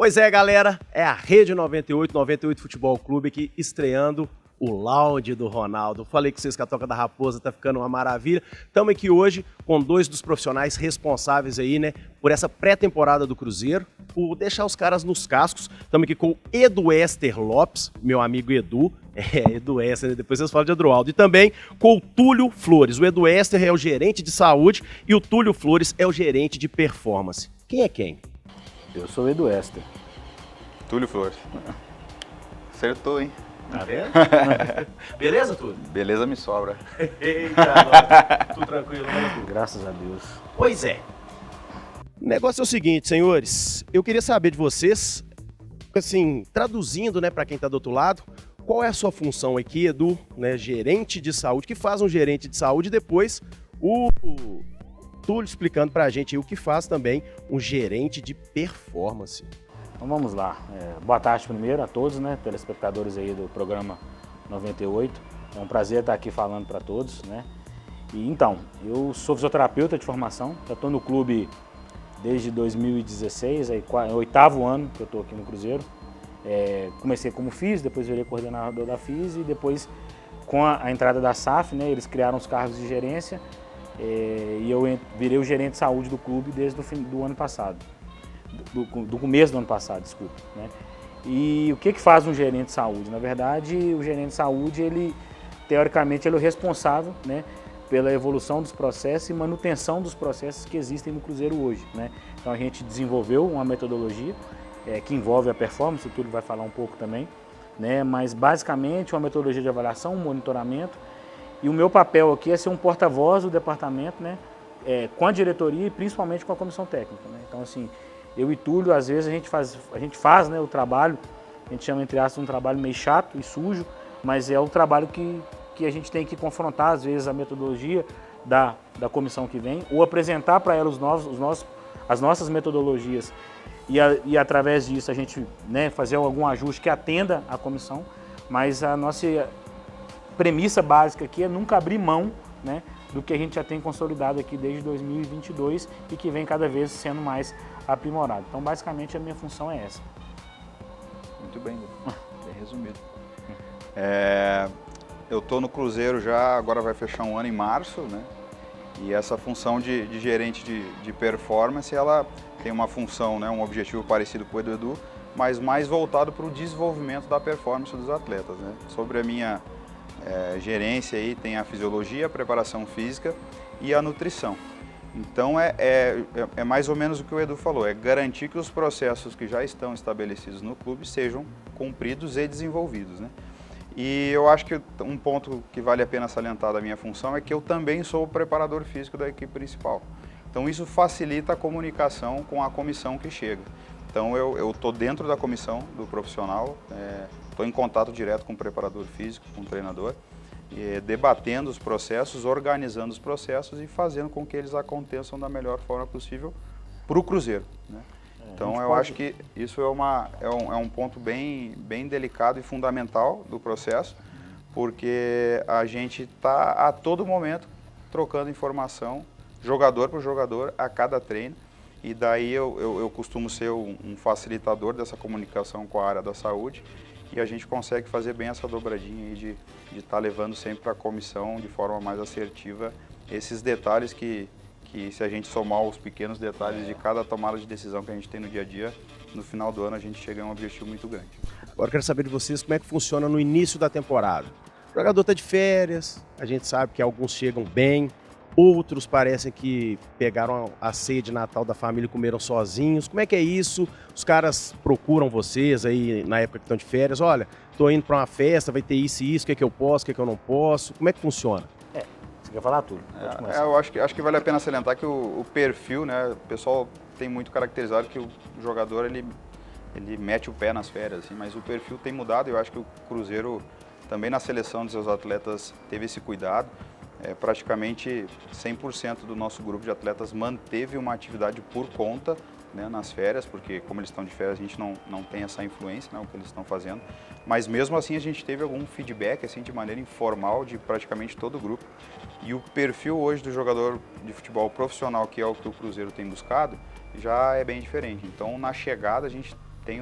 Pois é, galera, é a Rede 98 Futebol Clube aqui estreando o Lounge do Ronaldo. Falei com vocês que a Toca da Raposa tá ficando uma maravilha. Estamos aqui hoje com dois dos profissionais responsáveis aí, né, por essa pré-temporada do Cruzeiro, por deixar os caras nos cascos. Estamos aqui com o Edu Ester Lopes, meu amigo Edu. Edu Ester, né? Depois vocês falam de Adroaldo. E também com o Túlio Flores. O Edu Ester é o gerente de saúde e o Túlio Flores é o gerente de performance. Quem é quem? Eu sou o Edu Ester. Túlio Flores. Acertou, hein? Tá vendo? Beleza, Túlio? Beleza me sobra. Eita, nós. Tudo tranquilo, né, Túlio? Graças a Deus. Pois é. O negócio é o seguinte, senhores. Eu queria saber de vocês, assim, traduzindo, né, para quem tá do outro lado, qual é a sua função aqui, Edu, né, gerente de saúde, que faz um gerente de saúde, e depois o Túlio explicando pra gente aí o que faz também um gerente de performance. Então vamos lá. Boa tarde primeiro a todos, né, telespectadores aí do programa 98. É um prazer estar aqui falando para todos, né. E então, eu sou fisioterapeuta de formação, já estou no clube desde 2016, aí, é o 8º ano que eu estou aqui no Cruzeiro. Comecei como FIS, depois virei coordenador da FIS e depois com a entrada da SAF, né, eles criaram os cargos de gerência e eu virei o gerente de saúde do clube desde o fim do ano passado, do começo do ano passado, desculpa, né. E o que faz um gerente de saúde? Na verdade, o gerente de saúde, ele teoricamente ele é o responsável, né, pela evolução dos processos e manutenção dos processos que existem no Cruzeiro hoje, né. Então a gente desenvolveu uma metodologia que envolve a performance, o Túlio vai falar um pouco também, né, mas basicamente uma metodologia de avaliação, um monitoramento, e o meu papel aqui é ser um porta-voz do departamento, né, com a diretoria e principalmente com a comissão técnica, né. Então assim, eu e Túlio, às vezes a gente faz, né, o trabalho, a gente chama entre aspas um trabalho meio chato e sujo, mas é o trabalho que a gente tem que confrontar às vezes a metodologia da comissão que vem, ou apresentar para ela as nossas metodologias e através disso a gente, né, fazer algum ajuste que atenda a comissão, mas a nossa premissa básica aqui é nunca abrir mão, né, do que a gente já tem consolidado aqui desde 2022 e que vem cada vez sendo mais aprimorado. Então, basicamente, a minha função é essa. Muito bem, bem resumido. Eu estou no Cruzeiro já, agora vai fechar um ano em março, né? E essa função de gerente de performance, ela tem uma função, né, um objetivo parecido com o do Edu, mas mais voltado para o desenvolvimento da performance dos atletas, né? Sobre a minha gerência aí tem a fisiologia, a preparação física e a nutrição. Então é mais ou menos o que o Edu falou, é garantir que os processos que já estão estabelecidos no clube sejam cumpridos e desenvolvidos, né? E eu acho que um ponto que vale a pena salientar da minha função é que eu também sou o preparador físico da equipe principal. Então isso facilita a comunicação com a comissão que chega. Então eu estou dentro da comissão do profissional, estou em contato direto com o preparador físico, com o treinador, debatendo os processos, organizando os processos e fazendo com que eles aconteçam da melhor forma possível para o Cruzeiro, né? Então eu acho que isso é um ponto bem delicado e fundamental do processo, porque a gente está a todo momento trocando informação, jogador por jogador, a cada treino, e daí eu costumo ser um facilitador dessa comunicação com a área da saúde, e a gente consegue fazer bem essa dobradinha aí de estar levando sempre para a comissão de forma mais assertiva esses detalhes que se a gente somar os pequenos detalhes de cada tomada de decisão que a gente tem no dia a dia, no final do ano a gente chega a um objetivo muito grande. Agora eu quero saber de vocês como é que funciona no início da temporada. O jogador está de férias, a gente sabe que alguns chegam bem, outros parecem que pegaram a ceia de Natal da família e comeram sozinhos. Como é que é isso? Os caras procuram vocês aí na época que estão de férias, olha, estou indo para uma festa, vai ter isso e isso, o que é que eu posso, o que é que eu não posso? Como é que funciona? Você quer falar tudo? Eu acho que vale a pena salientar que o perfil, né, o pessoal tem muito caracterizado que o jogador ele mete o pé nas férias, assim, mas o perfil tem mudado. Eu acho que o Cruzeiro também na seleção dos seus atletas teve esse cuidado. Praticamente 100% do nosso grupo de atletas manteve uma atividade por conta, né, nas férias, porque como eles estão de férias a gente não tem essa influência, né, o que eles estão fazendo, mas mesmo assim a gente teve algum feedback assim, de maneira informal de praticamente todo o grupo, e o perfil hoje do jogador de futebol profissional, que é o que o Cruzeiro tem buscado, já é bem diferente. Então na chegada a gente tem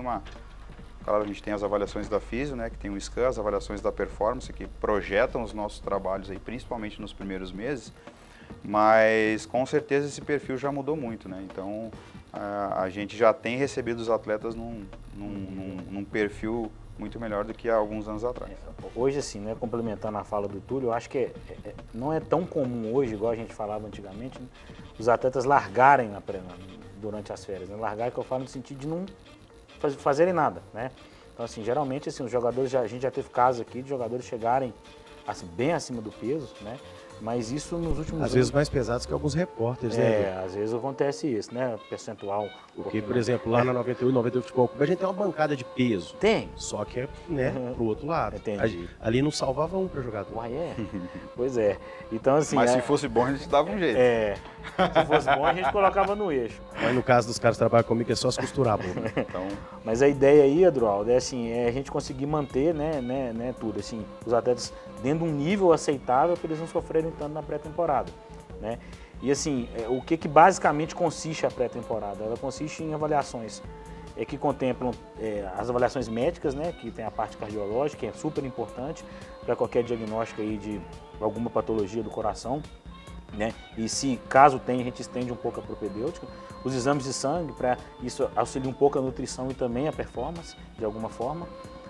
claro, a gente tem as avaliações da Físio, né, que tem o SCAN, as avaliações da performance, que projetam os nossos trabalhos aí, principalmente nos primeiros meses, mas com certeza esse perfil já mudou muito, né? Então a gente já tem recebido os atletas num perfil muito melhor do que há alguns anos atrás. Hoje, assim, né, complementando a fala do Túlio, eu acho que não é tão comum hoje, igual a gente falava antigamente, né, os atletas largarem durante as férias. Né? Largar, que eu falo no sentido de não fazerem nada, né? Então, assim, geralmente, assim, os jogadores, a gente já teve casos aqui de jogadores chegarem bem acima do peso, né? Mas isso nos últimos anos... Às vezes mais pesados que alguns repórteres, né? Às vezes acontece isso, né? Percentual. Porque, por exemplo, lá na 98 Futebol Clube, a gente tem uma bancada de peso. Tem. Só que é, né, pro outro lado. Entendi. Ali não salvava um para jogador. Uai, Pois é. Então, assim... Mas se fosse bom, a gente dava um jeito. Se fosse bom, a gente colocava no eixo. Mas no caso dos caras que trabalham comigo, é só se costurar, pô. Então... Mas a ideia aí, Eduardo, é assim, a gente conseguir manter, né, tudo, assim, os atletas dentro de um nível aceitável para eles não sofrerem tanto na pré-temporada, né? E assim, o que basicamente consiste a pré-temporada? Ela consiste em avaliações que contemplam as avaliações médicas, né, que tem a parte cardiológica, que é super importante para qualquer diagnóstico aí de alguma patologia do coração, né? E se caso tenha, a gente estende um pouco a propedêutica. Os exames de sangue, para isso auxilia um pouco a nutrição e também a performance, de alguma forma,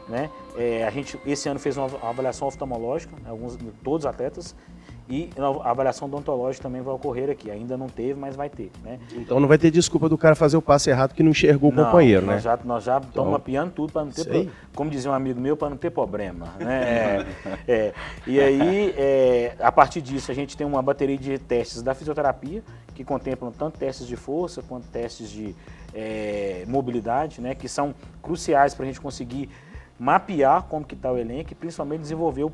né? A gente esse ano fez uma avaliação oftalmológica, né, todos os atletas, e a avaliação odontológica também vai ocorrer aqui. Ainda não teve, mas vai ter, né? Então não vai ter desculpa do cara fazer o passe errado que não enxergou o companheiro, né? Nós já estamos mapeando tudo para não ter, como dizia um amigo meu, para não ter problema, né? E aí, a partir disso, a gente tem uma bateria de testes da fisioterapia, que contemplam tanto testes de força quanto testes de mobilidade, né? Que são cruciais para a gente conseguir mapear como que está o elenco e principalmente desenvolver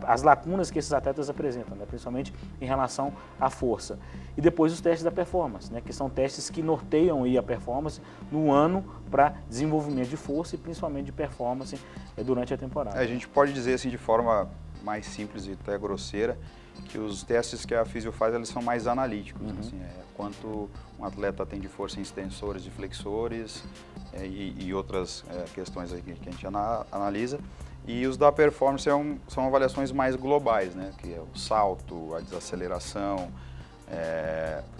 as lacunas que esses atletas apresentam, né? Principalmente em relação à força. E depois os testes da performance, né? Que são testes que norteiam aí a performance no ano para desenvolvimento de força e principalmente de performance durante a temporada. A gente pode dizer assim de forma mais simples e até grosseira que os testes que a Físio faz, eles são mais analíticos, assim, quanto um atleta tem de força em extensores e flexores e outras questões aí que a gente analisa. E os da performance são avaliações mais globais, né, que é o salto, a desaceleração,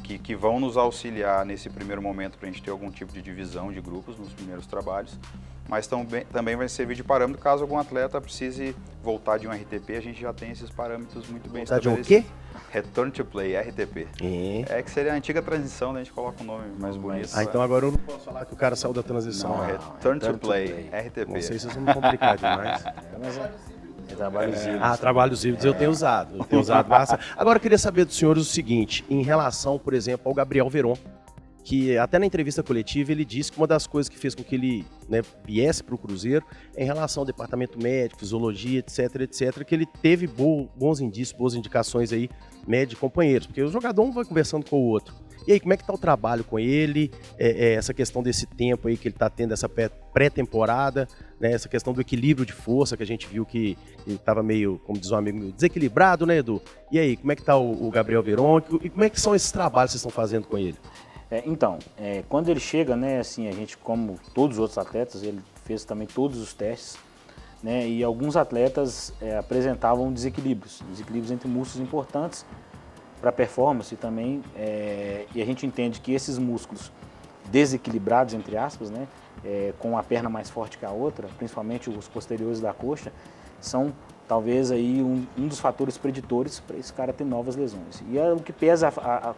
que vão nos auxiliar nesse primeiro momento para a gente ter algum tipo de divisão de grupos nos primeiros trabalhos, mas também vai servir de parâmetro caso algum atleta precise voltar de um RTP, a gente já tem esses parâmetros muito bem estabelecidos. De um quê? Return to Play, RTP. Que seria a antiga transição, né? A gente coloca um nome mais bonito. Então agora eu não posso falar que o cara saiu da transição. Não, Return to Play, RTP. Não sei se vocês vão me complicar demais. Trabalhos híbridos. Trabalhos híbridos eu tenho usado. Bastante. Agora eu queria saber dos senhores o seguinte, em relação, por exemplo, ao Gabriel Veron, que até na entrevista coletiva ele disse que uma das coisas que fez com que ele, né, viesse para o Cruzeiro é em relação ao departamento médico, fisiologia, etc, que ele teve bons indícios, boas indicações aí, né, de companheiros, porque o jogador um vai conversando com o outro. E aí, como é que está o trabalho com ele, essa questão desse tempo aí que ele está tendo, essa pré-temporada, né, essa questão do equilíbrio de força, que a gente viu que ele estava meio, como diz um amigo, desequilibrado, né, Edu? E aí, como é que está o Gabriel Veron e como é que são esses trabalhos que vocês estão fazendo com ele? Quando ele chega, né, assim, a gente, como todos os outros atletas, ele fez também todos os testes, né, e alguns atletas apresentavam desequilíbrios entre músculos importantes para a performance e também, e a gente entende que esses músculos desequilibrados, entre aspas, né, com a perna mais forte que a outra, principalmente os posteriores da coxa, são talvez aí um dos fatores preditores para esse cara ter novas lesões. E o que pesa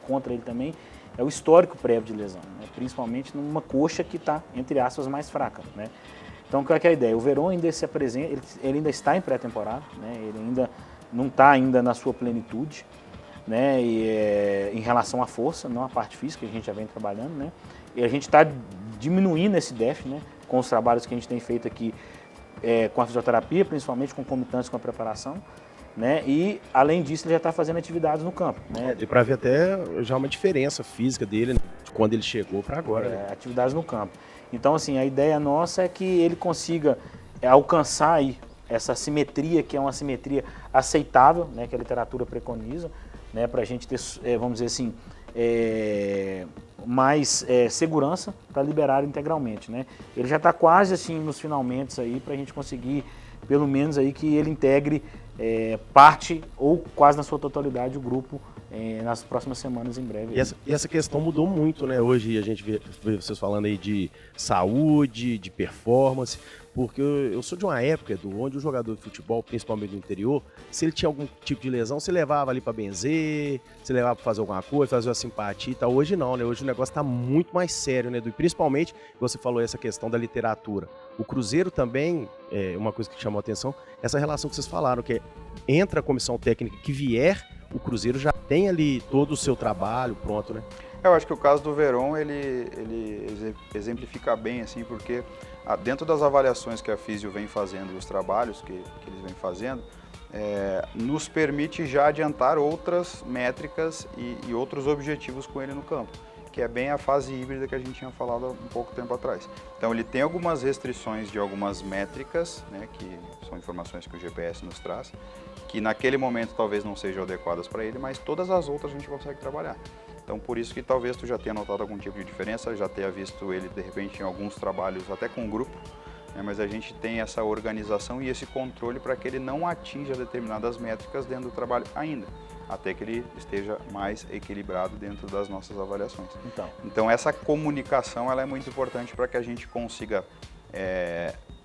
contra ele também é o histórico prévio de lesão, né? Principalmente numa coxa que está, entre aspas, mais fraca, né? Então, qual é a ideia? O Veron ainda se apresenta, ele ainda está em pré-temporada, né? Ele ainda não está ainda na sua plenitude, né? Em relação à força, não à parte física, que a gente já vem trabalhando, né? E a gente está diminuindo esse déficit, né? Com os trabalhos que a gente tem feito aqui, com a fisioterapia, principalmente concomitantes com a preparação, né? E, além disso, ele já está fazendo atividades no campo, né? E para ver até já uma diferença física dele, né, de quando ele chegou para agora. Né? Atividades no campo. Então, assim, a ideia nossa é que ele consiga alcançar aí essa simetria, que é uma simetria aceitável, né? Que a literatura preconiza, né? Para a gente ter, vamos dizer assim, mais segurança para liberar integralmente, né? Ele já está quase assim nos finalmente aí para a gente conseguir, pelo menos aí que ele integre parte ou quase na sua totalidade o grupo nas próximas semanas em breve. E essa questão mudou muito, né? Hoje a gente vê vocês falando aí de saúde, de performance, porque eu sou de uma época, Edu, onde o jogador de futebol, principalmente do interior, se ele tinha algum tipo de lesão, você levava ali para benzer, você levava para fazer alguma coisa, fazer uma simpatia e tal. Hoje não, né? Hoje o negócio tá muito mais sério, né, Edu? E principalmente, você falou essa questão da literatura. O Cruzeiro também, uma coisa que chamou a atenção, essa relação que vocês falaram, que entra a comissão técnica que vier, o Cruzeiro já tem ali todo o seu trabalho pronto, né? Eu acho que o caso do Verón, ele exemplifica bem, assim, porque dentro das avaliações que a Físio vem fazendo e os trabalhos que eles vêm fazendo, nos permite já adiantar outras métricas e outros objetivos com ele no campo, que é bem a fase híbrida que a gente tinha falado há um pouco tempo atrás. Então ele tem algumas restrições de algumas métricas, né, que são informações que o GPS nos traz, que naquele momento talvez não sejam adequadas para ele, mas todas as outras a gente consegue trabalhar. Então por isso que talvez tu já tenha notado algum tipo de diferença, já tenha visto ele de repente em alguns trabalhos até com grupo, né, mas a gente tem essa organização e esse controle para que ele não atinja determinadas métricas dentro do trabalho ainda, até que ele esteja mais equilibrado dentro das nossas avaliações. Então essa comunicação ela é muito importante para que a gente consiga,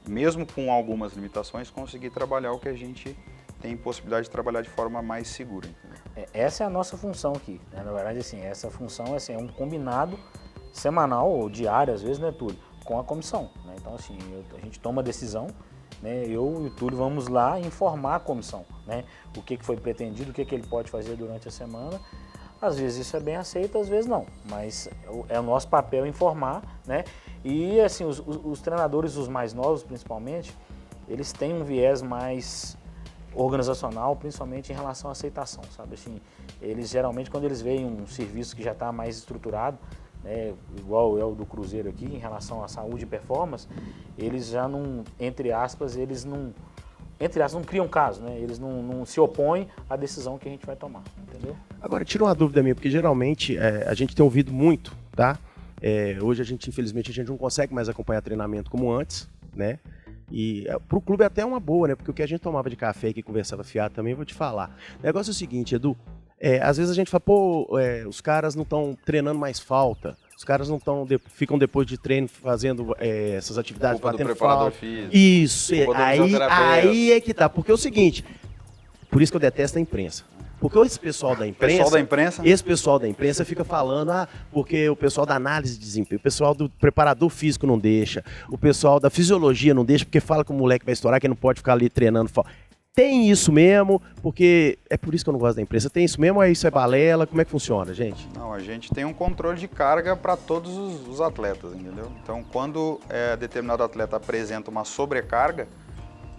mesmo com algumas limitações, conseguir trabalhar o que a gente tem possibilidade de trabalhar de forma mais segura. Entendeu? Essa é a nossa função aqui, né? Na verdade, assim, essa função é um combinado semanal ou diário, às vezes, né, Túlio, com a comissão, né? Então, assim, a gente toma a decisão, né? Eu e o Túlio vamos lá informar a comissão, né? O que foi pretendido, o que ele pode fazer durante a semana. Às vezes isso é bem aceito, às vezes não, mas é o nosso papel informar, né? E, assim, os treinadores, os mais novos, principalmente, eles têm um viés mais organizacional, principalmente em relação à aceitação, sabe? Assim, eles geralmente, quando eles veem um serviço que já está mais estruturado, né, igual é o do Cruzeiro aqui, em relação à saúde e performance, eles já não, entre aspas, não criam caso, né? Eles não se opõem à decisão que a gente vai tomar, entendeu? Agora, tira uma dúvida minha, porque geralmente a gente tem ouvido muito, tá? Hoje infelizmente, a gente não consegue mais acompanhar treinamento como antes, né? E pro clube é até uma boa, né? Porque o que a gente tomava de café e que conversava fiado também, vou te falar. O negócio é o seguinte, Edu, às vezes a gente fala, os caras não estão treinando mais falta, os caras não ficam depois de treino fazendo essas atividades, batendo falta. Físico, isso, aí é que tá, porque é o seguinte, por isso que eu detesto a imprensa. Porque esse pessoal da imprensa fica falando, porque o pessoal da análise de desempenho, o pessoal do preparador físico não deixa, o pessoal da fisiologia não deixa, porque fala que o moleque vai estourar, que não pode ficar ali treinando. Tem isso mesmo, porque é por isso que eu não gosto da imprensa. Tem isso mesmo ou isso é balela? Como é que funciona, gente? Não, a gente tem um controle de carga para todos os atletas, entendeu? Então, quando determinado atleta apresenta uma sobrecarga,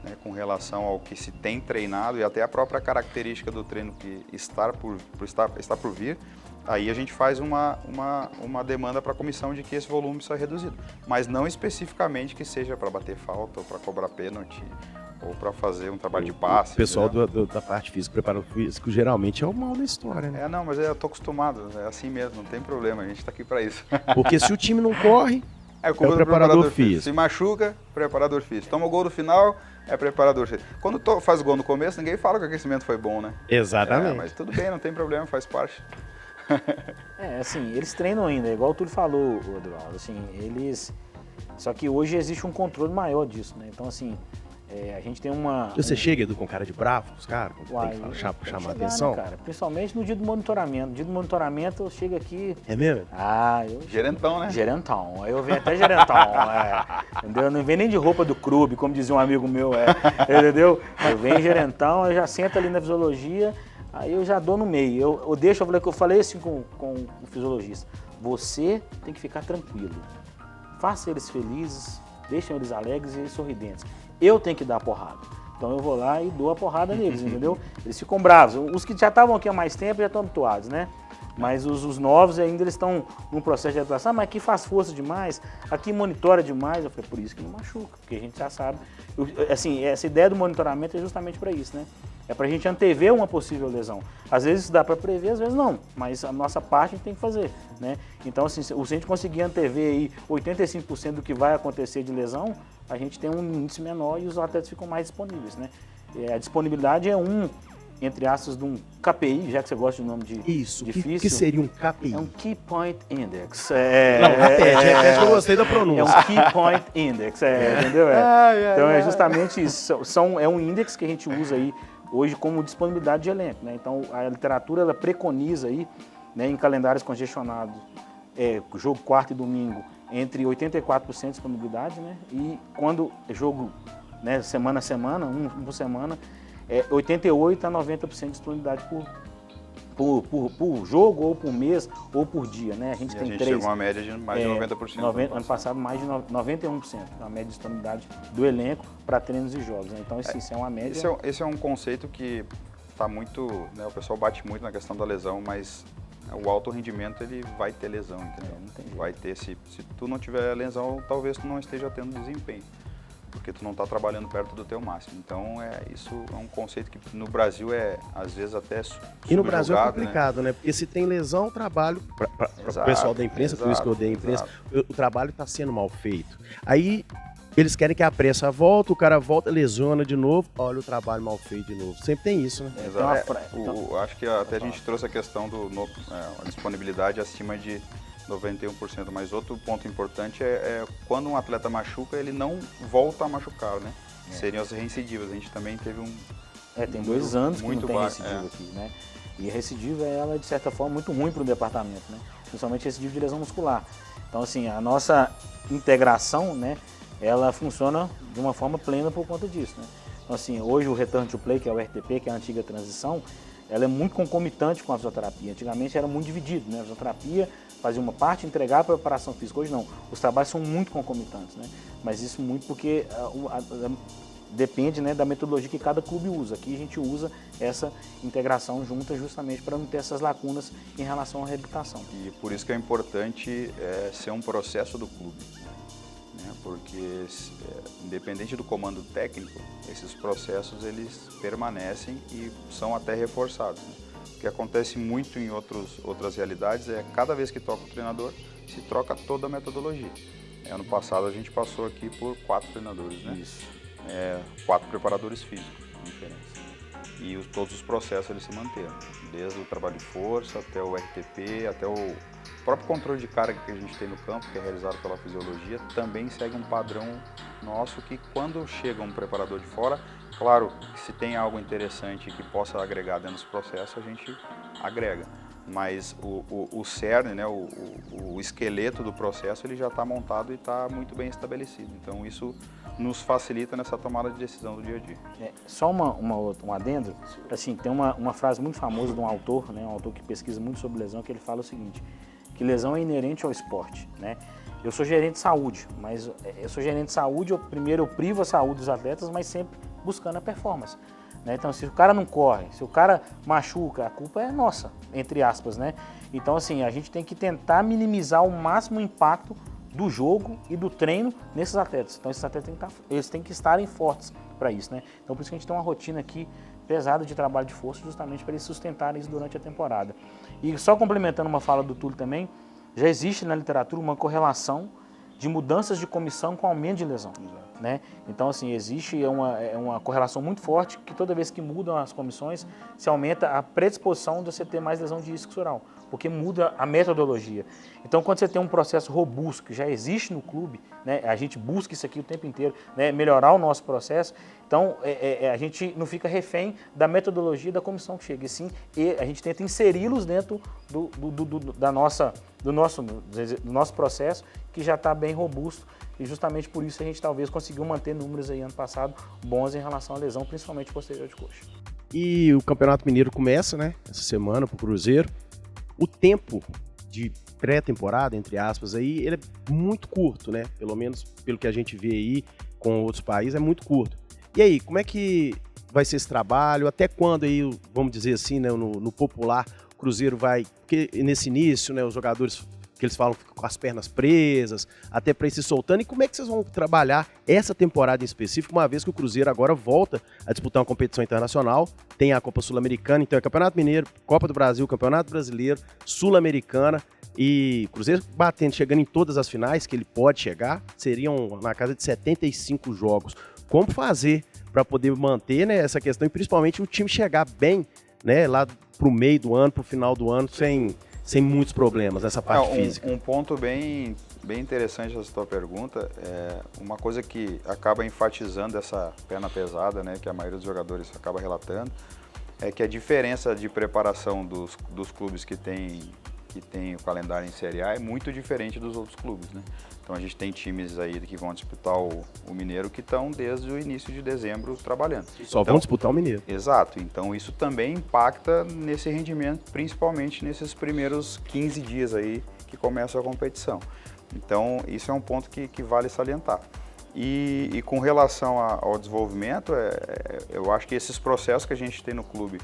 né, com relação ao que se tem treinado e até a própria característica do treino que está por vir, aí a gente faz uma demanda para a comissão de que esse volume seja reduzido. Mas não especificamente que seja para bater falta ou para cobrar pênalti ou para fazer um trabalho de passe. O pessoal da parte física, preparador físico, geralmente é o mal da história, né? Não, mas eu tô acostumado, é assim mesmo, não tem problema, a gente está aqui para isso. Porque se o time não corre, é o preparador físico. Se machuca, preparador físico. Toma o gol no final, é preparador físico. Quando faz o gol no começo, ninguém fala que o aquecimento foi bom, né? Exatamente. Mas tudo bem, não tem problema, faz parte. Assim, eles treinam ainda, igual o Túlio falou, Eduardo, assim, só que hoje existe um controle maior disso, né? Então, assim, a gente tem Você chega, Edu, com cara de bravo, os caras, quando tem que chamar a atenção? Né, cara? Principalmente no dia do monitoramento. No dia do monitoramento, eu chego aqui... É mesmo? Gerentão, né? Gerentão. Aí eu venho até gerentão, entendeu? Eu não venho nem de roupa do clube, como dizia um amigo meu, entendeu? Eu venho gerentão, eu já sento ali na fisiologia, aí eu já dou no meio. Eu falei assim com o fisiologista, você tem que ficar tranquilo. Faça eles felizes, deixem eles alegres e sorridentes. Eu tenho que dar a porrada. Então eu vou lá e dou a porrada neles, entendeu? Eles ficam bravos. Os que já estavam aqui há mais tempo já estão habituados, né? Mas os novos ainda eles estão num processo de adaptação. Mas aqui faz força demais, aqui monitora demais. Eu falei, por isso que não machuca, porque a gente já sabe. Assim, essa ideia do monitoramento é justamente para isso, né? É para a gente antever uma possível lesão. Às vezes dá para prever, às vezes não, mas a nossa parte a gente tem que fazer, né? Então, assim, se a gente conseguir antever aí 85% do que vai acontecer de lesão, a gente tem um índice menor e os atletas ficam mais disponíveis, né? A disponibilidade é entre aspas, de um KPI, já que você gosta de nome difícil. O que seria um KPI? É um Key Point Index. Repete, eu gostei da pronúncia. É um Key Point Index, entendeu? Então é justamente isso. É um índice que a gente usa aí hoje como disponibilidade de elenco, né? Então a literatura ela preconiza aí, né, em calendários congestionados, jogo quarto e domingo, entre 84% de disponibilidade, né? E quando jogo, né, semana a semana, um por semana, 88% a 90% de disponibilidade por jogo, ou por mês, ou por dia, né? A gente chegou a uma média de mais de 90%. Ano passado, mais de 91%, a média de disponibilidade do elenco para treinos e jogos, né? Então, isso é uma média... Esse é um conceito que está muito... Né, o pessoal bate muito na questão da lesão, mas o alto rendimento, ele vai ter lesão, entendeu? Vai ter, se tu não tiver lesão, talvez tu não esteja tendo desempenho, porque tu não está trabalhando perto do teu máximo. Então, isso é um conceito que no Brasil às vezes, até e no Brasil é complicado, né? Porque se tem lesão, o trabalho, para o pessoal da imprensa, por isso que eu odeio a imprensa, o trabalho está sendo mal feito. Aí, eles querem que a pressa volta, o cara volta, lesiona de novo, olha o trabalho mal feito de novo. Sempre tem isso, né? Exato. Acho que até a gente trouxe a questão a disponibilidade acima de 91%, mas outro ponto importante é quando um atleta machuca, ele não volta a machucar, né? Seriam as reincidivas. A gente também teve tem 2 anos que muito não tem recidiva aqui, né? E a recidiva, ela, de certa forma, muito ruim para o departamento, né? Principalmente recidiva de lesão muscular. Então, assim, a nossa integração, né, ela funciona de uma forma plena por conta disso, né? Então, assim, hoje o Return to Play, que é o RTP, que é a antiga transição, ela é muito concomitante com a fisioterapia. Antigamente era muito dividido, né? A fisioterapia fazia uma parte e entregava para a preparação física. Hoje não. Os trabalhos são muito concomitantes, né? Mas isso muito porque depende, né, da metodologia que cada clube usa. Aqui a gente usa essa integração junta justamente para não ter essas lacunas em relação à reabilitação. E por isso que é importante ser um processo do clube, né? Porque independente do comando técnico, esses processos eles permanecem e são até reforçados, né? O que acontece muito em outras realidades cada vez que troca o treinador, se troca toda a metodologia. Ano passado a gente passou aqui por 4 treinadores, né? Isso. 4 preparadores físicos, diferença. E todos os processos eles se manteram, desde o trabalho de força até o RTP, até o próprio controle de carga que a gente tem no campo, que é realizado pela fisiologia, também segue um padrão nosso que quando chega um preparador de fora, claro que se tem algo interessante que possa agregar dentro desse processo, a gente agrega. Mas o cerne, né, o esqueleto do processo, ele já está montado e está muito bem estabelecido. Então isso nos facilita nessa tomada de decisão do dia a dia. Só um adendo, assim, tem uma frase muito famosa de um autor, né, um autor que pesquisa muito sobre lesão, que ele fala o seguinte, que lesão é inerente ao esporte, né? Eu sou gerente de saúde, mas eu sou gerente de saúde, primeiro eu privo a saúde dos atletas, mas sempre buscando a performance, né? Então, se o cara não corre, se o cara machuca, a culpa é nossa, entre aspas, né? Então, assim, a gente tem que tentar minimizar ao máximo o impacto do jogo e do treino nesses atletas. Então, esses atletas eles têm que estarem fortes para isso, né? Então, por isso que a gente tem uma rotina aqui pesada de trabalho de força, justamente para eles sustentarem isso durante a temporada. E só complementando uma fala do Túlio também, já existe na literatura uma correlação de mudanças de comissão com aumento de lesão, né? Então, assim, existe uma correlação muito forte que toda vez que mudam as comissões, se aumenta a predisposição de você ter mais lesão de isquiosural, porque muda a metodologia. Então, quando você tem um processo robusto que já existe no clube, né, a gente busca isso aqui o tempo inteiro, né, melhorar o nosso processo, então a gente não fica refém da metodologia da comissão que chega, e sim a gente tenta inseri-los dentro do nosso processo, que já está bem robusto, e justamente por isso a gente talvez conseguiu manter números aí ano passado bons em relação à lesão, principalmente posterior de coxa. E o Campeonato Mineiro começa, né, essa semana para o Cruzeiro. O tempo de pré-temporada, entre aspas, aí, ele é muito curto, né? Pelo menos pelo que a gente vê aí com outros países, é muito curto. E aí, como é que vai ser esse trabalho? Até quando aí, vamos dizer assim, né, no popular, o Cruzeiro vai... Porque nesse início, né, os jogadores que eles falam que fica com as pernas presas, até para ir se soltando. E como é que vocês vão trabalhar essa temporada em específico, uma vez que o Cruzeiro agora volta a disputar uma competição internacional, tem a Copa Sul-Americana, então é Campeonato Mineiro, Copa do Brasil, Campeonato Brasileiro, Sul-Americana, e Cruzeiro batendo, chegando em todas as finais que ele pode chegar, seriam na casa de 75 jogos. Como fazer para poder manter, né, essa questão e principalmente o time chegar bem, né, lá pro meio do ano, pro final do ano, sem muitos problemas nessa parte física? Um ponto bem interessante essa tua pergunta, uma coisa que acaba enfatizando essa perna pesada, né, que a maioria dos jogadores acaba relatando, é que a diferença de preparação dos clubes que tem o calendário em Série A é muito diferente dos outros clubes, né? Então a gente tem times aí que vão disputar o Mineiro que estão desde o início de dezembro trabalhando. Só vão disputar o Mineiro. Exato, então isso também impacta nesse rendimento, principalmente nesses primeiros 15 dias aí que começa a competição. Então isso é um ponto que vale salientar. E com relação ao desenvolvimento, eu acho que esses processos que a gente tem no clube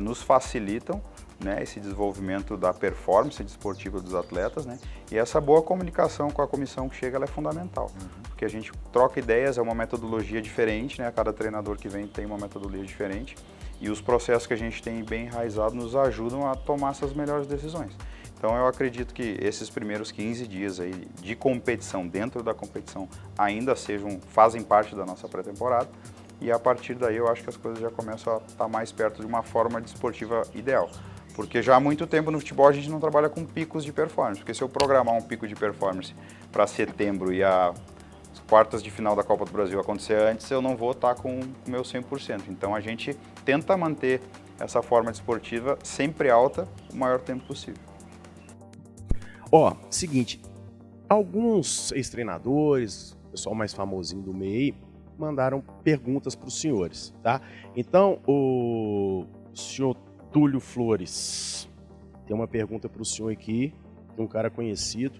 nos facilitam, né, esse desenvolvimento da performance desportiva dos atletas, né, e essa boa comunicação com a comissão que chega ela é fundamental, porque a gente troca ideias, é uma metodologia diferente, né, cada treinador que vem tem uma metodologia diferente, e os processos que a gente tem bem enraizados nos ajudam a tomar essas melhores decisões. Então eu acredito que esses primeiros 15 dias aí de competição, dentro da competição, ainda fazem parte da nossa pré-temporada, e a partir daí eu acho que as coisas já começam a estar mais perto de uma forma desportiva ideal. Porque já há muito tempo no futebol a gente não trabalha com picos de performance, porque se eu programar um pico de performance para setembro e as quartas de final da Copa do Brasil acontecer antes, eu não vou estar com o meu 100%. Então a gente tenta manter essa forma desportiva sempre alta o maior tempo possível. Seguinte, alguns ex-treinadores, o pessoal mais famosinho do meio, mandaram perguntas para os senhores, tá? Então, o senhor Túlio Flores tem uma pergunta para o senhor aqui, de um cara conhecido.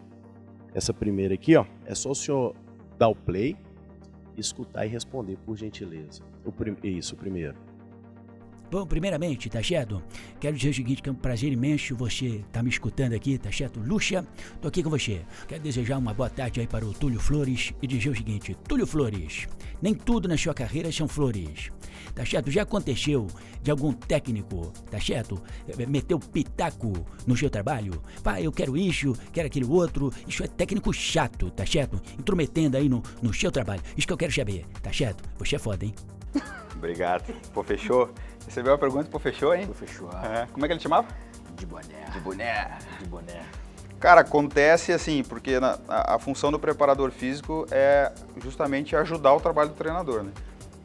Essa primeira aqui, é só o senhor dar o play, escutar e responder, por gentileza. Isso, o primeiro. Bom, primeiramente, tá certo? Quero dizer o seguinte, que é um prazer imenso você tá me escutando aqui, tá certo? Lúcia, tô aqui com você. Quero desejar uma boa tarde aí para o Túlio Flores e dizer o seguinte, Túlio Flores, nem tudo na sua carreira são flores, tá certo? Já aconteceu de algum técnico, tá certo? Meteu pitaco no seu trabalho? Pá, eu quero isso, quero aquele outro, isso é técnico chato, tá certo? Intrometendo aí no seu trabalho, isso que eu quero saber, tá certo? Você é foda, hein? Obrigado. Pô, fechou? Recebeu a pergunta, pô, fechou, hein? Pô, fechou. Como é que ele chamava? De boné. De boné. De boné. Cara, acontece assim, porque a função do preparador físico é justamente ajudar o trabalho do treinador, né?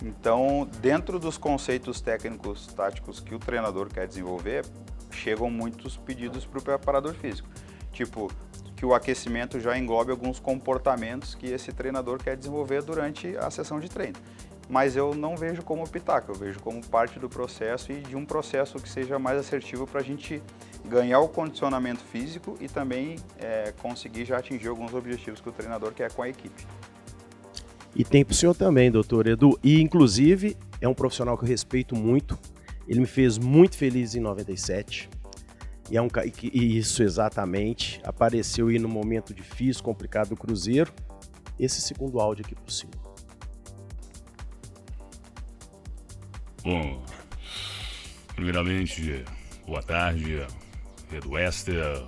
Então, dentro dos conceitos técnicos, táticos que o treinador quer desenvolver, chegam muitos pedidos para o preparador físico. Tipo, que o aquecimento já englobe alguns comportamentos que esse treinador quer desenvolver durante a sessão de treino. Mas eu não vejo como pitaco, eu vejo como parte do processo e de um processo que seja mais assertivo para a gente ganhar o condicionamento físico e também conseguir já atingir alguns objetivos que o treinador quer com a equipe. E tem para o senhor também, doutor Edu, e inclusive é um profissional que eu respeito muito, ele me fez muito feliz em 97, e isso exatamente, apareceu aí no momento difícil, complicado do Cruzeiro, esse segundo áudio aqui para o senhor. Bom, primeiramente, boa tarde, Edu Ester,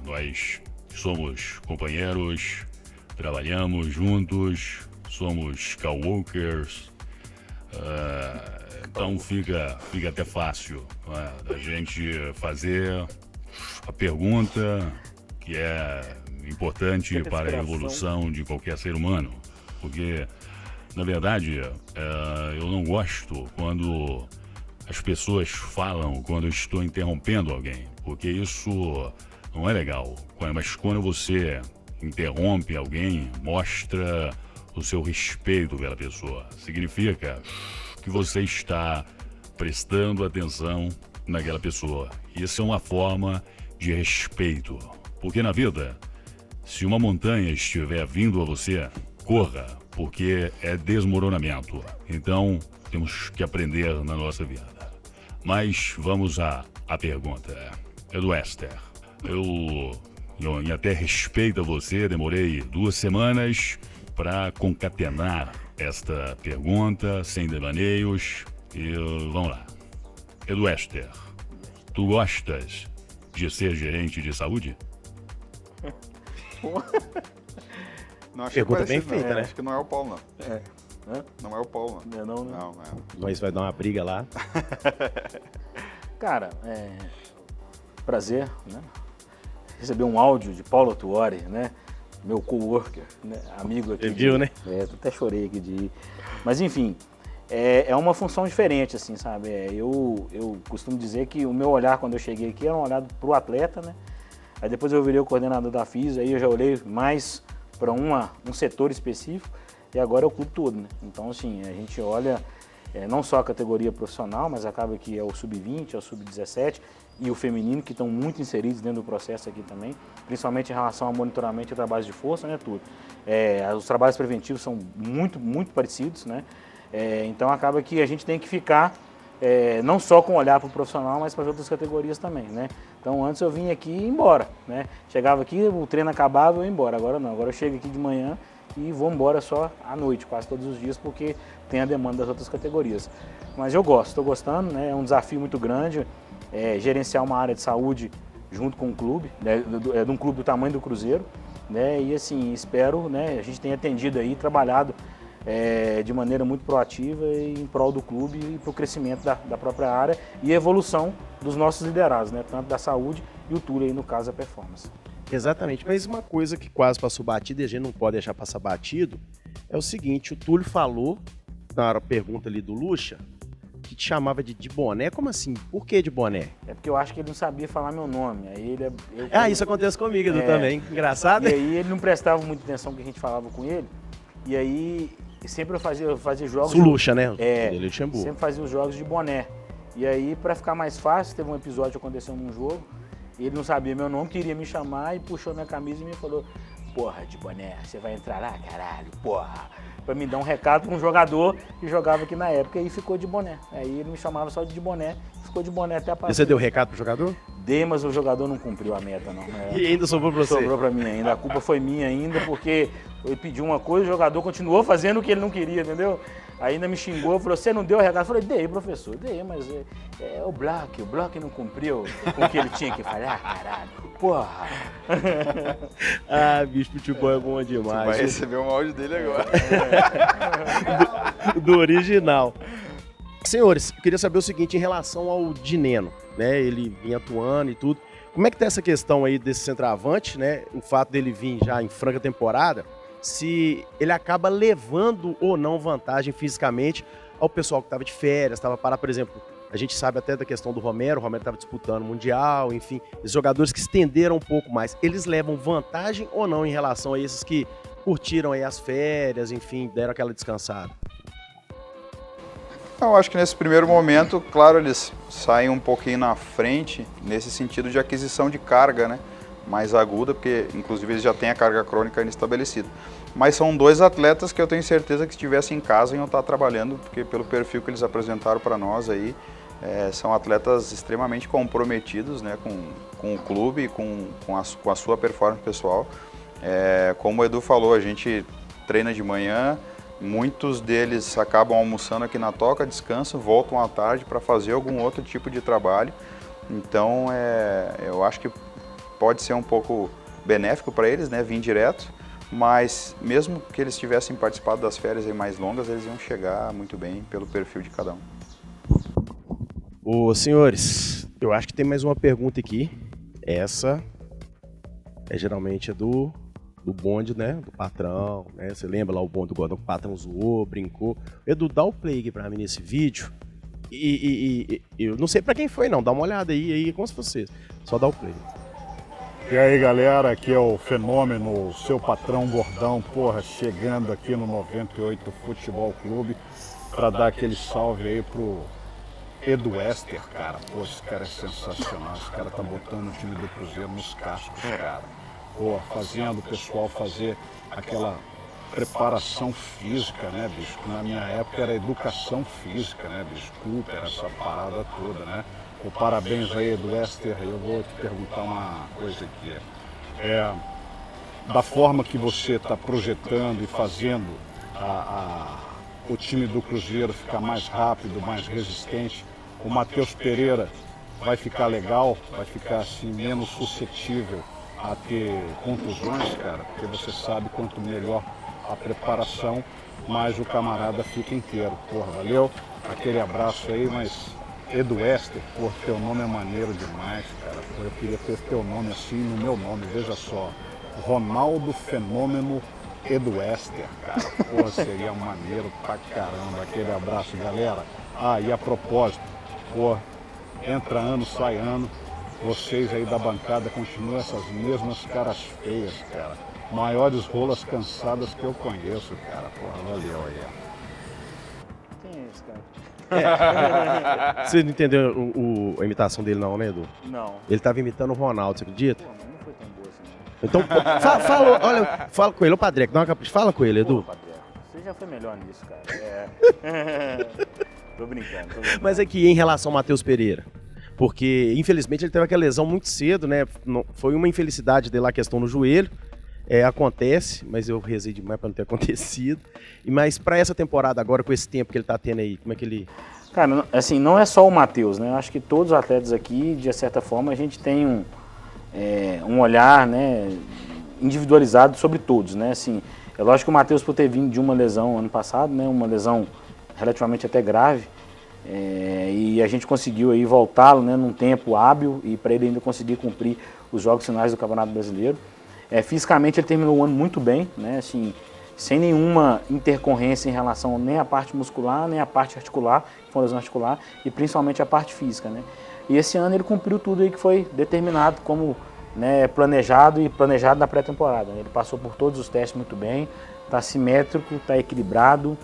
nós somos companheiros, trabalhamos juntos, somos coworkers, então fica até fácil a gente fazer a pergunta que é importante para a evolução de qualquer ser humano, porque na verdade, eu não gosto quando as pessoas falam quando eu estou interrompendo alguém, porque isso não é legal. Mas quando você interrompe alguém, mostra o seu respeito pela pessoa. Significa que você está prestando atenção naquela pessoa. Isso é uma forma de respeito. Porque na vida, se uma montanha estiver vindo a você, corra, porque é desmoronamento. Então, temos que aprender na nossa vida. Mas vamos à pergunta. Edu Ester, eu e até respeito a você, demorei 2 semanas para concatenar esta pergunta, sem devaneios. E vamos lá. Edu Ester, tu gostas de ser gerente de saúde? Não, acho Pergunta que bem não. feita, né? Acho que não é o Paulo, não. Hã? Não é o Paulo, não. Não, né? Não, é. Mas vai dar uma briga lá. Cara, prazer, né? Receber um áudio de Paulo Tuori, né? Meu coworker, né? Amigo aqui. Você viu, né? Até chorei aqui de ir. Mas enfim, é uma função diferente, assim, sabe? Eu costumo dizer que o meu olhar quando eu cheguei aqui era um olhar pro atleta, né? Aí depois eu virei o coordenador da FIS, aí eu já olhei mais para um setor específico e agora é o clube todo, né? Então, assim, a gente olha não só a categoria profissional, mas acaba que é o sub-20, é o sub-17 e o feminino, que estão muito inseridos dentro do processo aqui também, principalmente em relação ao monitoramento e trabalhos de força, né, tudo. Os trabalhos preventivos são muito, muito parecidos, né? Então acaba que a gente tem que ficar não só com olhar para o profissional, mas para as outras categorias também, né? Então antes eu vinha aqui e ia embora, né? Chegava aqui, o treino acabava e eu ia embora. Agora não, agora eu chego aqui de manhã e vou embora só à noite, quase todos os dias, porque tem a demanda das outras categorias. Mas eu gosto, estou gostando, né? É um desafio muito grande gerenciar uma área de saúde junto com o clube, né? De um clube do tamanho do Cruzeiro, né? E assim, espero, né? A gente tem atendido aí, trabalhado de maneira muito proativa em prol do clube e para o crescimento da própria área e evolução dos nossos liderados, né? Tanto da saúde e o Túlio aí, no caso, a performance. Exatamente, mas uma coisa que quase passou batido e a gente não pode deixar passar batido é o seguinte, o Túlio falou, na pergunta ali do Lucha, que te chamava de boné, como assim? Por que de boné? É porque eu acho que ele não sabia falar meu nome, aí ele... Isso acontece comigo, Edu, também, engraçado. E aí ele não prestava muita atenção no que a gente falava com ele, e aí sempre eu fazia jogos... O Lucha, né? Ele sempre fazia os jogos de boné, e aí para ficar mais fácil, teve um episódio que aconteceu num jogo, ele não sabia meu nome, queria me chamar e puxou minha camisa e me falou: porra, de boné, você vai entrar lá, caralho, porra. Pra me dar um recado pra um jogador que jogava aqui na época e ficou de boné. Aí ele me chamava só de boné, ficou de boné até a partida. E você deu recado pro jogador? Dei, mas o jogador não cumpriu a meta, não. E ainda sobrou pra você? Sobrou pra mim ainda. A culpa foi minha ainda, porque eu pedi uma coisa, o jogador continuou fazendo o que ele não queria, entendeu? Ainda me xingou, falou: você não deu o recado? Eu falei: dei, professor, dei, mas o Bloch não cumpriu com o que ele tinha que falar, caralho. Porra! Bicho, futebol é bom demais. Vai receber um áudio dele agora. do original. Senhores, eu queria saber o seguinte em relação ao Dineno, né? Ele vinha atuando e tudo. Como é que tá essa questão aí desse centroavante, né? O fato dele vir já em franca temporada, se ele acaba levando ou não vantagem fisicamente ao pessoal que estava de férias, estava parado, por exemplo, a gente sabe até da questão do Romero, o Romero estava disputando o Mundial, enfim, os jogadores que estenderam um pouco mais, eles levam vantagem ou não em relação a esses que curtiram aí as férias, enfim, deram aquela descansada? Eu acho que nesse primeiro momento, claro, eles saem um pouquinho na frente nesse sentido de aquisição de carga, né? Mais aguda, porque inclusive eles já têm a carga crônica estabelecida. Mas são dois atletas que eu tenho certeza que se estivessem em casa iam estar trabalhando, porque pelo perfil que eles apresentaram para nós aí, são atletas extremamente comprometidos, né, com o clube, com a sua performance pessoal. Como o Edu falou, a gente treina de manhã, muitos deles acabam almoçando aqui na toca, descansam, voltam à tarde para fazer algum outro tipo de trabalho. Então, eu acho que pode ser um pouco benéfico para eles, né, vir direto, mas mesmo que eles tivessem participado das férias aí mais longas, eles iam chegar muito bem pelo perfil de cada um. Ô, senhores, eu acho que tem mais uma pergunta aqui. Essa geralmente do bonde, né, do patrão, né, você lembra lá o bonde do Gordão que o patrão zoou, brincou. Edu, dá o play aqui pra mim nesse vídeo e eu não sei pra quem foi não, dá uma olhada aí como se fosse, só dá o play. E aí galera, aqui é o Fenômeno, o seu patrão Gordão, porra, chegando aqui no 98 Futebol Clube para dar aquele salve aí pro Edu Ester, cara. Pô, esse cara é sensacional, esse cara tá botando o time do Cruzeiro nos cascos, cara. Pô, fazendo o pessoal fazer aquela preparação física, né, bicho? Na minha época era educação física, né, bicho? Cooper, essa parada toda, né? Pô, parabéns aí, Edu Ester. Eu vou te perguntar uma coisa aqui. da forma que você está projetando e fazendo o time do Cruzeiro ficar mais rápido, mais resistente, o Matheus Pereira vai ficar legal, vai ficar assim menos suscetível a ter contusões, cara, porque você sabe quanto melhor a preparação, mais o camarada fica inteiro. Porra, valeu, aquele abraço aí, mas Edu Ester, porra, teu nome é maneiro demais, cara. Porra, eu queria ter teu nome assim no meu nome, veja só, Ronaldo Fenômeno Edu Ester, cara. Porra, seria maneiro pra caramba, aquele abraço, galera. Ah, e a propósito, porra, entra ano, sai ano, vocês aí da bancada continuam essas mesmas caras feias, cara. Maiores rolas cansadas que eu conheço, cara. Porra, valeu aí. Quem é esse cara? Você não entendeu a imitação dele não, né, Edu? Não. Ele tava imitando o Ronaldo, você acredita? Pô, mas não foi tão boa assim, não. Então, fala com ele, ô Padreco, dá uma capricha, fala com ele, Edu. Pô, Padre, você já foi melhor nisso, cara. Tô brincando. Mas aqui, em relação ao Matheus Pereira, porque infelizmente ele teve aquela lesão muito cedo, né? Foi uma infelicidade dele lá, a questão no joelho. Acontece, mas eu rezei demais para não ter acontecido. Mas para essa temporada agora, com esse tempo que ele tá tendo aí, como é que ele... Cara, assim, não é só o Matheus, né? Eu acho que todos os atletas aqui, de certa forma, a gente tem um olhar, né, individualizado sobre todos, né? Assim, é lógico que o Matheus, por ter vindo de uma lesão ano passado, né, uma lesão relativamente até grave, e a gente conseguiu aí voltá-lo, né, num tempo hábil e para ele ainda conseguir cumprir os jogos finais do Campeonato Brasileiro. Fisicamente ele terminou o ano muito bem, né, assim, sem nenhuma intercorrência em relação nem à parte muscular, nem à parte articular, foi uma lesão articular, e principalmente a parte física, né. E esse ano ele cumpriu tudo aí que foi determinado como, né, planejado na pré-temporada. Ele passou por todos os testes muito bem, está simétrico, está equilibrado,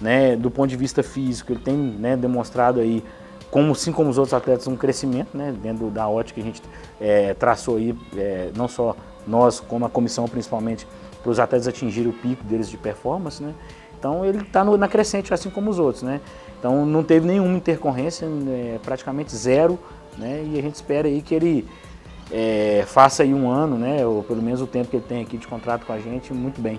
né, do ponto de vista físico, ele tem, né, demonstrado aí, assim como os outros atletas, um crescimento, né, dentro da ótica que a gente traçou aí, não só nós, como a comissão principalmente, para os atletas atingirem o pico deles de performance, né. Então ele está na crescente, assim como os outros, né. Então não teve nenhuma intercorrência, praticamente zero, né, e a gente espera aí que ele faça aí um ano, né, ou pelo menos o tempo que ele tem aqui de contrato com a gente, muito bem.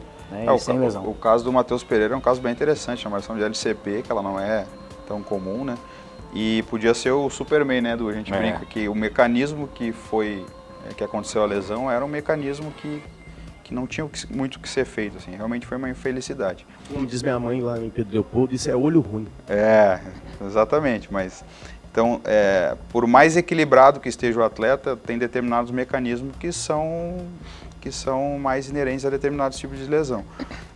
Sem lesão. O caso do Matheus Pereira é um caso bem interessante, a marcação de LCP, que ela não é tão comum, né? E podia ser o Superman, né, a gente brinca que o mecanismo que aconteceu a lesão era um mecanismo que não tinha muito o que ser feito, assim, realmente foi uma infelicidade. Como diz minha mãe lá em Pedro Leopoldo, isso é olho ruim. Exatamente, mas... Então, por mais equilibrado que esteja o atleta, tem determinados mecanismos que são mais inerentes a determinados tipos de lesão.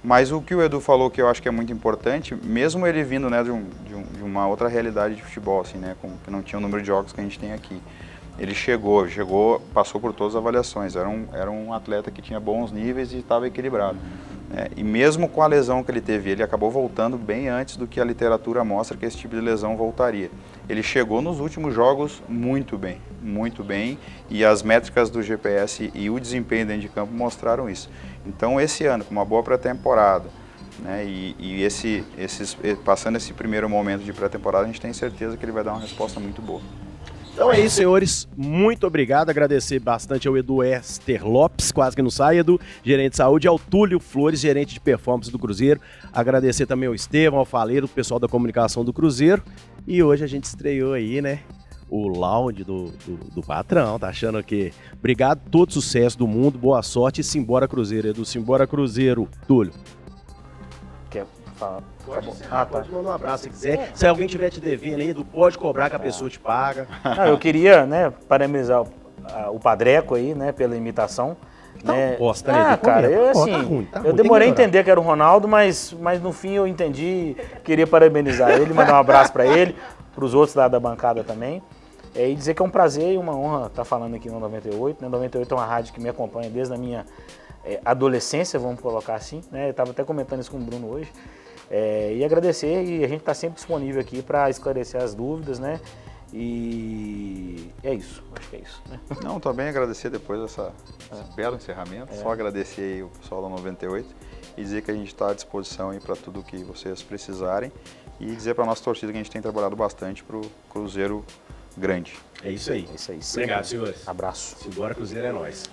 Mas o que o Edu falou, que eu acho que é muito importante, mesmo ele vindo, né, de uma outra realidade de futebol, assim, né, que não tinha o número de jogos que a gente tem aqui, ele chegou, passou por todas as avaliações, era um atleta que tinha bons níveis e estava equilibrado. E mesmo com a lesão que ele teve, ele acabou voltando bem antes do que a literatura mostra que esse tipo de lesão voltaria. Ele chegou nos últimos jogos muito bem, e as métricas do GPS e o desempenho dentro de campo mostraram isso. Então esse ano, com uma boa pré-temporada, né, passando esse primeiro momento de pré-temporada, a gente tem certeza que ele vai dar uma resposta muito boa. Então é isso, senhores. Muito obrigado. Agradecer bastante ao Edu Ester Lopes, quase que não sai, Edu, gerente de saúde, ao Túlio Flores, gerente de performance do Cruzeiro. Agradecer também ao Estevão, ao Faleiro, o pessoal da comunicação do Cruzeiro. E hoje a gente estreou aí, né, o lounge do patrão, tá achando o quê? Obrigado, todo sucesso do mundo, boa sorte e simbora Cruzeiro, Edu. Simbora Cruzeiro, Túlio. Quer falar? Pode mandar um abraço se quiser. Se alguém tiver te devendo aí, Edu, pode cobrar que a pessoa te paga. Não, eu queria, né, parabenizar o Padreco aí, né, pela imitação. Tá né? bosta, né? Cara, eu demorei a entender que era o Ronaldo, mas no fim eu entendi, queria parabenizar ele, mandar um abraço para ele, para os outros lá da bancada também. E dizer que é um prazer e uma honra estar falando aqui no 98, né? 98 é uma rádio que me acompanha desde a minha adolescência, vamos colocar assim, né? Eu estava até comentando isso com o Bruno hoje. E agradecer, e a gente está sempre disponível aqui para esclarecer as dúvidas, né? E é isso, acho que é isso, né? Não, também agradecer depois esse belo encerramento, só agradecer aí o pessoal da 98 e dizer que a gente está à disposição aí para tudo que vocês precisarem e dizer para a nossa torcida que a gente tem trabalhado bastante para o Cruzeiro grande. É isso aí. É isso aí. Obrigado, senhores. Abraço. Simbora Cruzeiro é nóis.